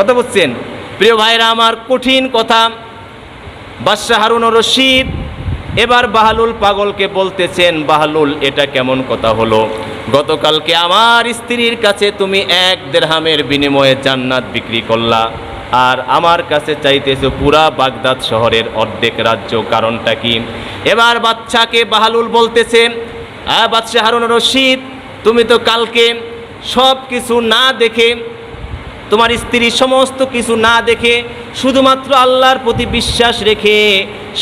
কথা বুঝছেন? প্রিয় ভাইরা আমার, কঠিন কথা। বাদশাহ হারুন রশিদ এবার বাহলুল পাগলকে বলতেছেন, বাহলুল এটা কেমন কথা হলো? গতকালকে আমার স্ত্রীর কাছে তুমি 1 দিরহামের বিনিময়ে জান্নাত বিক্রি করলা, আর আমার কাছে চাইতেছো পুরা বাগদাদ শহরের অর্ধেক রাজ্য, কারণটা কি? এবার বাদশাকে বাহলুল বলতেছে, বাদশাহ হারুন রশিদ, তুমি তো কালকে সব কিছু না দেখে, তোমার স্ত্রী সমস্ত কিছু না দেখে, শুধুমাত্র আল্লাহর প্রতি বিশ্বাস রেখে,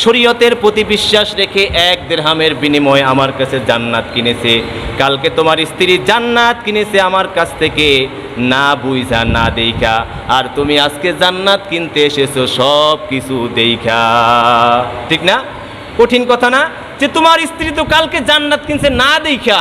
শরীয়তের প্রতি বিশ্বাস রেখে 1 দিরহামের বিনিময়ে আমার কাছে জান্নাত কিনেছে। কালকে তোমার স্ত্রী জান্নাত কিনেছে আমার কাছ থেকে না বুঝা না দেইখা, আর তুমি আজকে জান্নাত কিনতে এসেছো সব কিছু দেইখা। ঠিক না? কঠিন কথা না? যে তোমার স্ত্রী তো কালকে জান্নাত কিনছে না দেইখা,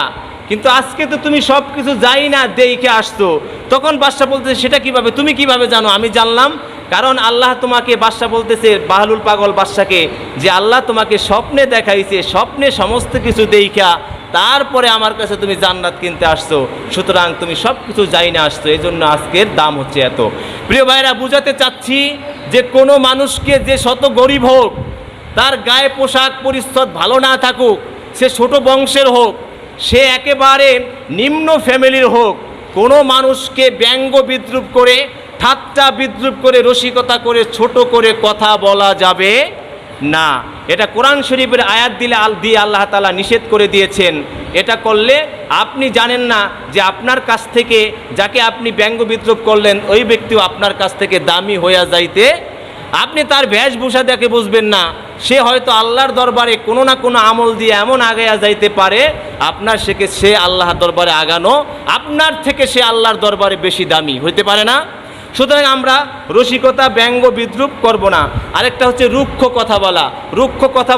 কিন্তু আজকে তো তুমি সব কিছু যাই না দেখে আসছো। তখন বাদশা বলতেছে, সেটা কিভাবে? তুমি কিভাবে জানো? আমি জানলাম, কারণ আল্লাহ তোমাকে, বাদশা বলতেছে বাহলুল পাগল বাদশাকে, যে আল্লাহ তোমাকে স্বপ্নে দেখাইছে, স্বপ্নে সমস্ত কিছু দেখা তারপরে আমার কাছে তুমি জান্নাত কিনতে আসছো, সুতরাং তুমি সব কিছু যাই না আসছো, এই জন্য আজকের দাম হচ্ছে এত। প্রিয় ভাইরা, বুঝাতে চাচ্ছি যে কোনো মানুষকে, যে শত গরিব হোক, তার গায়ে পোশাক পরিচ্ছদ ভালো না থাকুক, সে ছোট বংশের হোক, সে একেবারে নিম্ন ফ্যামিলির হোক, কোনো মানুষকে ব্যঙ্গ বিদ্রুপ করে, ঠাট্টা বিদ্রুপ করে, রসিকতা করে, ছোট করে কথা বলা যাবে না। এটা কোরআন শরীফের আয়াত দিয়ে আল্লাহ তাআলা নিষেধ করে দিয়েছেন। এটা করলে আপনি জানেন না যে আপনার কাছ থেকে যাকে আপনি ব্যঙ্গ বিদ্রুপ করলেন, ওই ব্যক্তিও আপনার কাছ থেকে দামি হইয়া যাইতে, আপনি তার বেশভূষা দেখে বুঝবেন না, সে হয়তো আল্লাহর দরবারে কোনো না কোনো আমল দিয়ে এমন আগায়া যাইতে পারে, আপনার থেকে সে আল্লাহর দরবারে আগানো, আপনার থেকে সে আল্লাহর দরবারে বেশি দামি হইতে পারে না। সুতরাং আমরা রসিকতা, ব্যঙ্গ বিদ্রুপ করব না। আরেকটা হচ্ছে রুক্ষ কথা বলা। রুক্ষ কথা বলা